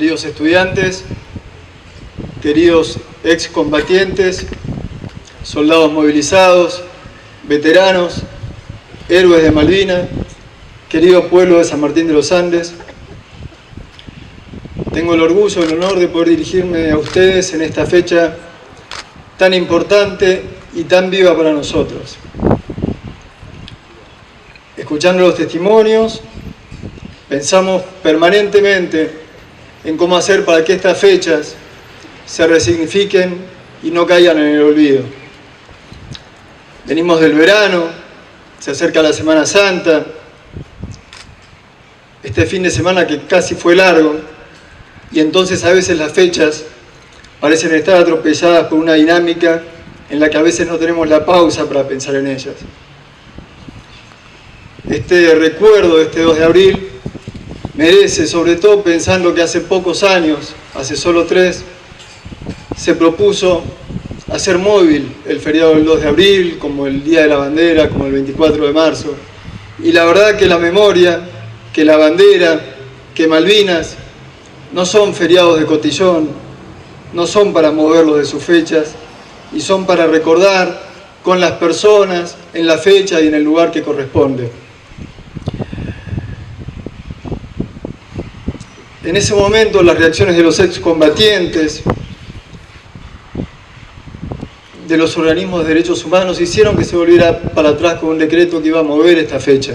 queridos estudiantes, queridos excombatientes, soldados movilizados, veteranos, héroes de Malvinas, querido pueblo de San Martín de los Andes. Tengo el orgullo y el honor de poder dirigirme a ustedes en esta fecha tan importante y tan viva para nosotros. Escuchando los testimonios, pensamos permanentemente en cómo hacer para que estas fechas se resignifiquen y no caigan en el olvido. Venimos del verano, se acerca la Semana Santa, este fin de semana que casi fue largo, y entonces a veces las fechas parecen estar atropelladas por una dinámica en la que a veces no tenemos la pausa para pensar en ellas. Este recuerdo de este 2 de abril merece, sobre todo pensando que hace pocos años, hace solo 3, se propuso hacer móvil el feriado del 2 de abril, como el Día de la Bandera, como el 24 de marzo. Y la verdad que la memoria, que la bandera, que Malvinas, no son feriados de cotillón, no son para moverlos de sus fechas, y son para recordar con las personas, en la fecha y en el lugar que corresponde. En ese momento las reacciones de los excombatientes, de los organismos de derechos humanos, hicieron que se volviera para atrás con un decreto que iba a mover esta fecha.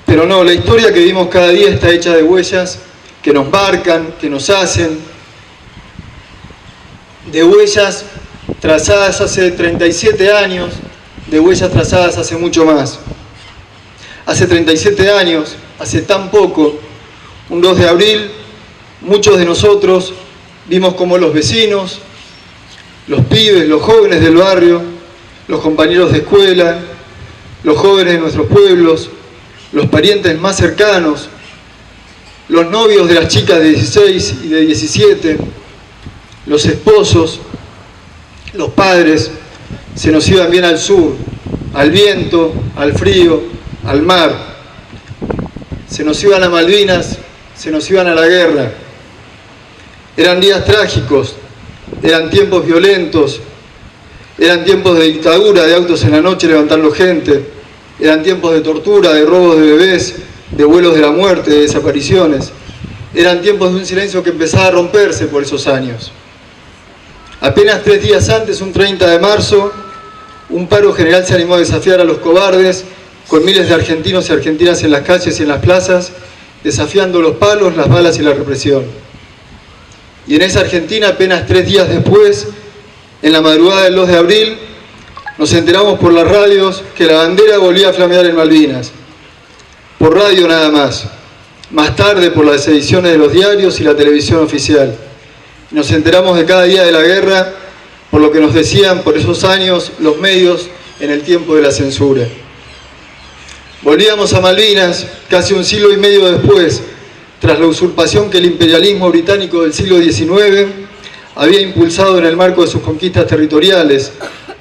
Pero no, la historia que vivimos cada día está hecha de huellas que nos marcan, que nos hacen, de huellas trazadas hace 37 años, de huellas trazadas hace mucho más. Hace 37 años, hace tan poco, un 2 de abril, muchos de nosotros vimos como los vecinos, los pibes, los jóvenes del barrio, los compañeros de escuela, los jóvenes de nuestros pueblos, los parientes más cercanos, los novios de las chicas de 16 y de 17, los esposos, los padres, se nos iban bien al sur, al viento, al frío, al mar. Se nos iban a Malvinas, se nos iban a la guerra. Eran días trágicos, eran tiempos violentos, eran tiempos de dictadura, de autos en la noche levantando gente, eran tiempos de tortura, de robos de bebés, de vuelos de la muerte, de desapariciones. Eran tiempos de un silencio que empezaba a romperse por esos años. Apenas 3 días antes, un 30 de marzo, un paro general se animó a desafiar a los cobardes, con miles de argentinos y argentinas en las calles y en las plazas, desafiando los palos, las balas y la represión. Y en esa Argentina, apenas 3 días después, en la madrugada del 2 de abril, nos enteramos por las radios que la bandera volvía a flamear en Malvinas. Por radio nada más. Más tarde por las ediciones de los diarios y la televisión oficial. Nos enteramos de cada día de la guerra por lo que nos decían por esos años los medios en el tiempo de la censura. Volvíamos a Malvinas casi un siglo y medio después, tras la usurpación que el imperialismo británico del siglo XIX había impulsado en el marco de sus conquistas territoriales,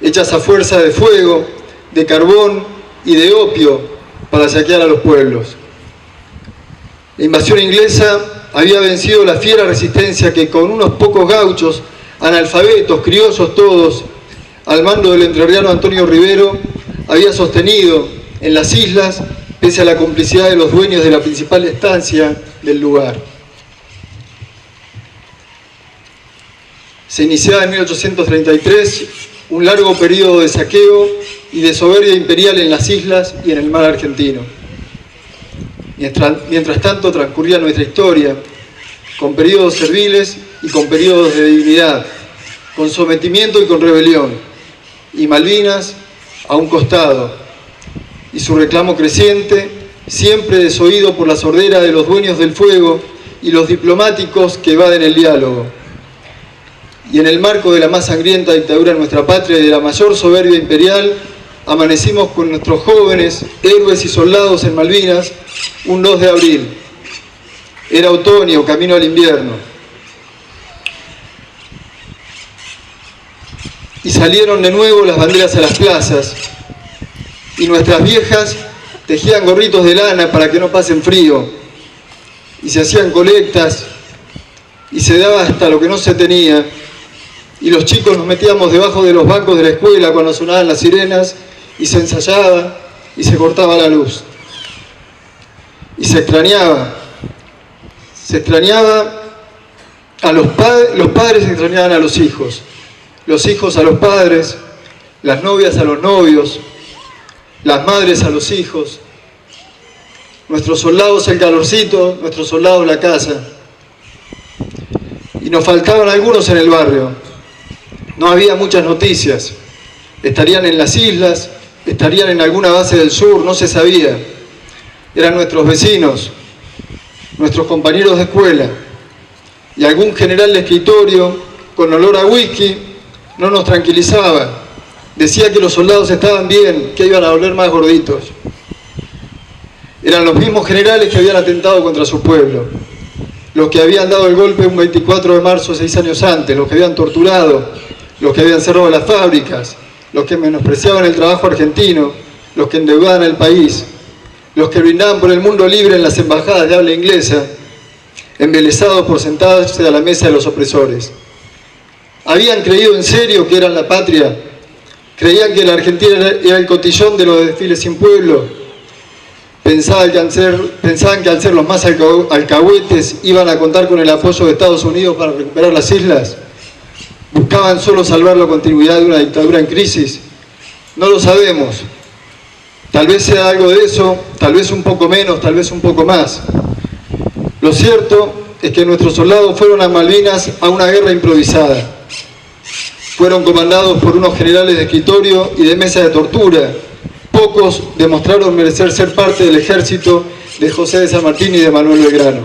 hechas a fuerza de fuego, de carbón y de opio para saquear a los pueblos. La invasión inglesa había vencido la fiera resistencia que con unos pocos gauchos, analfabetos, criollos todos, al mando del entrerriano Antonio Rivero, había sostenido en las islas, pese a la complicidad de los dueños de la principal estancia del lugar. Se iniciaba en 1833 un largo periodo de saqueo y de soberbia imperial en las islas y en el mar argentino. Mientras tanto transcurría nuestra historia, con periodos serviles y con periodos de dignidad, con sometimiento y con rebelión, y Malvinas a un costado, y su reclamo creciente, siempre desoído por la sordera de los dueños del fuego y los diplomáticos que evaden el diálogo. Y en el marco de la más sangrienta dictadura en nuestra patria y de la mayor soberbia imperial, amanecimos con nuestros jóvenes, héroes y soldados en Malvinas, un 2 de abril. Era otoño, camino al invierno. Y salieron de nuevo las banderas a las plazas, y nuestras viejas tejían gorritos de lana para que no pasen frío, y se hacían colectas, y se daba hasta lo que no se tenía, y los chicos nos metíamos debajo de los bancos de la escuela cuando sonaban las sirenas, y se ensayaba, y se cortaba la luz. Y se extrañaba a los padres extrañaban a los hijos a los padres, las novias a los novios, las madres a los hijos, nuestros soldados el calorcito, nuestros soldados la casa. Y nos faltaban algunos en el barrio. No había muchas noticias. Estarían en las islas, estarían en alguna base del sur, no se sabía. Eran nuestros vecinos, nuestros compañeros de escuela, y algún general de escritorio con olor a whisky no nos tranquilizaba. Decía que los soldados estaban bien, que iban a volver más gorditos. Eran los mismos generales que habían atentado contra su pueblo, los que habían dado el golpe un 24 de marzo 6 años antes, los que habían torturado, los que habían cerrado las fábricas, los que menospreciaban el trabajo argentino, los que endeudaban el país, los que brindaban por el mundo libre en las embajadas de habla inglesa, embelesados por sentarse a la mesa de los opresores. ¿Habían creído en serio que eran la patria? ¿Creían que la Argentina era el cotillón de los desfiles sin pueblo? ¿Pensaban que al ser los más alcahuetes iban a contar con el apoyo de Estados Unidos para recuperar las islas? ¿Buscaban solo salvar la continuidad de una dictadura en crisis? No lo sabemos. Tal vez sea algo de eso, tal vez un poco menos, tal vez un poco más. Lo cierto es que nuestros soldados fueron a Malvinas a una guerra improvisada. Fueron comandados por unos generales de escritorio y de mesa de tortura. Pocos demostraron merecer ser parte del ejército de José de San Martín y de Manuel Belgrano.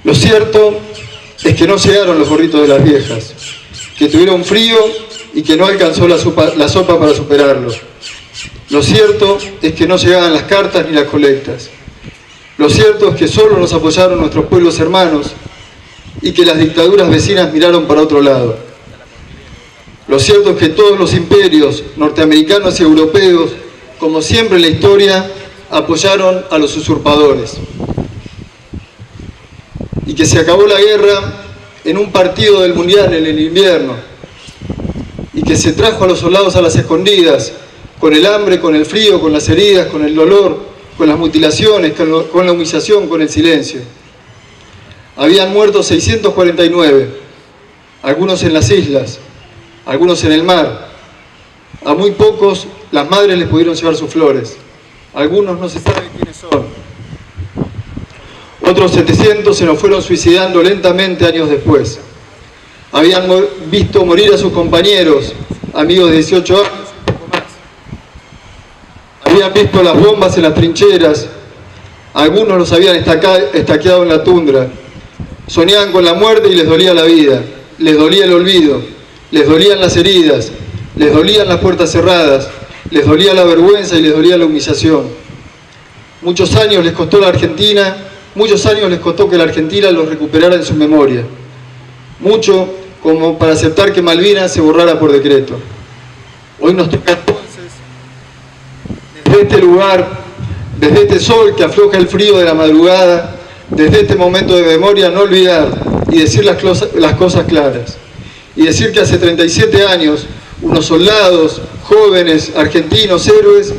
Lo cierto es que no llegaron los gorritos de las viejas, que tuvieron frío y que no alcanzó la sopa para superarlo. Lo cierto es que no llegaban las cartas ni las colectas. Lo cierto es que solo nos apoyaron nuestros pueblos hermanos y que las dictaduras vecinas miraron para otro lado. Lo cierto es que todos los imperios norteamericanos y europeos, como siempre en la historia, apoyaron a los usurpadores. Y que se acabó la guerra en un partido del Mundial en el invierno. Y que se trajo a los soldados a las escondidas, con el hambre, con el frío, con las heridas, con el dolor, con las mutilaciones, con la humillación, con el silencio. Habían muerto 649, algunos en las islas, algunos en el mar. A muy pocos las madres les pudieron llevar sus flores. Algunos no se sabe quiénes son. Otros 700 se nos fueron suicidando lentamente años después. Habían visto morir a sus compañeros, amigos de 18 años, un poco más. Habían visto las bombas en las trincheras. Algunos los habían estaqueado en la tundra. Soñaban con la muerte y les dolía la vida. Les dolía el olvido. Les dolían las heridas. Les dolían las puertas cerradas. Les dolía la vergüenza y les dolía la humillación. Muchos años les costó que la Argentina los recuperara en su memoria. Mucho como para aceptar que Malvinas se borrara por decreto. Hoy nos toca entonces, desde este lugar, desde este sol que afloja el frío de la madrugada, desde este momento de memoria, no olvidar y decir las cosas claras. Y decir que hace 37 años, unos soldados, jóvenes, argentinos, héroes,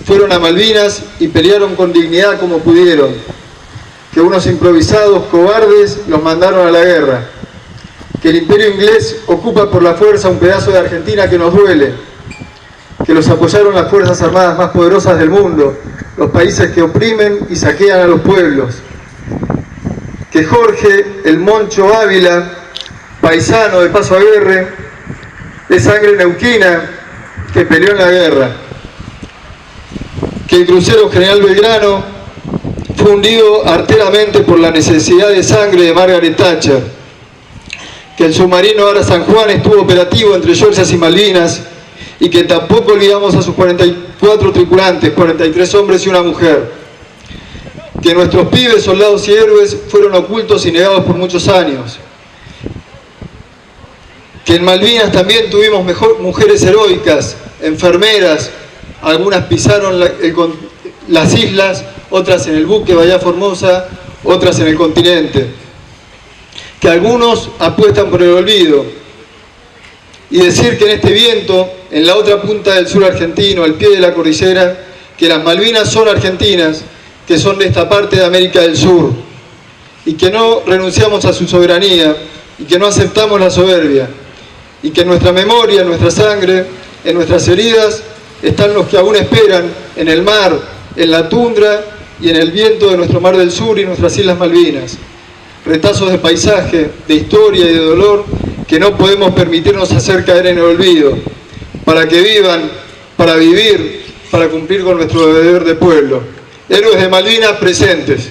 fueron a Malvinas y pelearon con dignidad como pudieron. Que unos improvisados cobardes los mandaron a la guerra. Que el imperio inglés ocupa por la fuerza un pedazo de Argentina que nos duele. Que los apoyaron las fuerzas armadas más poderosas del mundo, los países que oprimen y saquean a los pueblos. Que Jorge, el Moncho Ávila, paisano de Paso Aguirre, de sangre neuquina, que peleó en la guerra. Que el crucero General Belgrano fue hundido arteramente por la necesidad de sangre de Margaret Thatcher. Que el submarino Ara San Juan estuvo operativo entre Georgias y Malvinas y que tampoco olvidamos a sus 44 tripulantes, 43 hombres y una mujer. Que nuestros pibes, soldados y héroes fueron ocultos y negados por muchos años. Que en Malvinas también tuvimos mujeres heroicas, enfermeras, algunas pisaron las islas, otras en el buque Bahía Formosa, otras en el continente. Que algunos apuestan por el olvido. Y decir que en este viento, en la otra punta del sur argentino, al pie de la cordillera, que las Malvinas son argentinas, que son de esta parte de América del Sur, y que no renunciamos a su soberanía, y que no aceptamos la soberbia, y que en nuestra memoria, en nuestra sangre, en nuestras heridas, están los que aún esperan en el mar, en la tundra y en el viento de nuestro Mar del Sur y nuestras Islas Malvinas. Retazos de paisaje, de historia y de dolor que no podemos permitirnos hacer caer en el olvido, para que vivan, para vivir, para cumplir con nuestro deber de pueblo. Héroes de Malvinas presentes.